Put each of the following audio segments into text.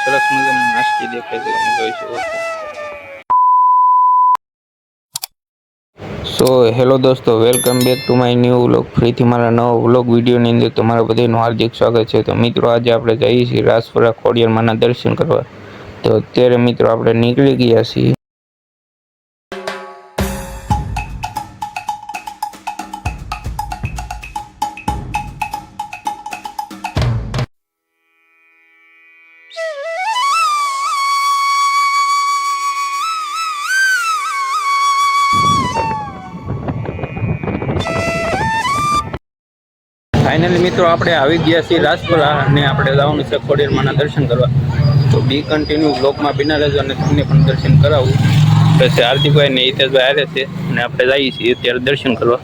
સરસ મજાની નાસ્તી દેખાય છે, તમે જોઈ શકો છો. સો હેલો દોસ્તો, welcome back to my new vlog. ફરીથી મારા નવા વ્લોગ વિડીયોની અંદર તમારા બધાનું હાર્દિક સ્વાગત છે. તો મિત્રો, આજે આપણે જઈએ છીએ રાજપુરા ખોડિયારમાંના દર્શન કરવા. તો અત્યારે મિત્રો આપણે નીકળી ગયા છીએ. ફાઇનલી મિત્રો આપણે આવી ગયા છીએ રાજપુરા અને આપણે જવાનું છે ખોડિયારમાંના દર્શન કરવા. તો બી કન્ટિન્યુ બ્લોગમાં બિના રહેજો અને તમને પણ દર્શન કરાવું. પછી હાર્દિકભાઈ ને હિતેશભાઈ હારે છે અને આપણે જઈએ છીએ અત્યારે દર્શન કરવા.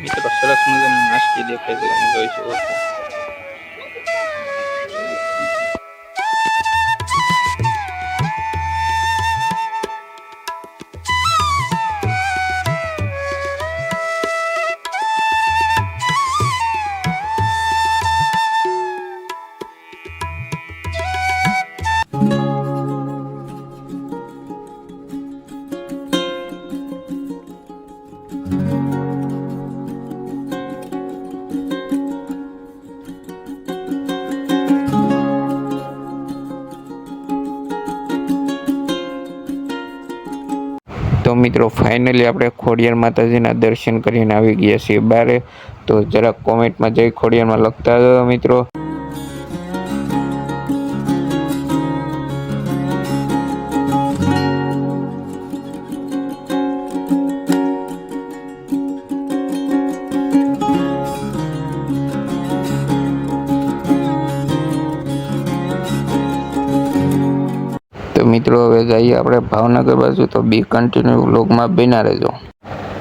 મિત્રો સરસ મજાની નાસ્તી દેખાય છે, તમે જોઈ શકો છો. તો મિત્રો ફાઇનલી આપણે ખોડિયાર માતાજીના દર્શન કરીને આવી ગયા છીએ બારે. તો જરાક કોમેન્ટમાં જય ખોડિયારમાં લખતા જાઓ મિત્રો. તો મિત્રો હવે જઈએ આપણે ભાવનગર બાજુ. તો બી કન્ટિન્યુ વ્લોગમાં બન્યા રહેજો.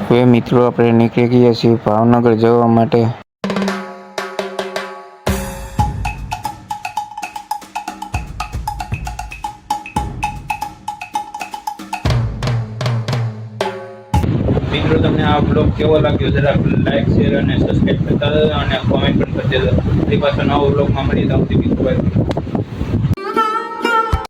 હવે મિત્રો આપણે નીકળી ગયા છીએ ભાવનગર જવા માટે. મિત્રો તમને આ બ્લોગ કેવો લાગ્યો જરા લાઈક શેર અને સબસ્ક્રાઈબ કરતા અને કોમેન્ટ પણ કરી દેજો. ફરી પાછો નવો બ્લોગમાં મળી જાવ.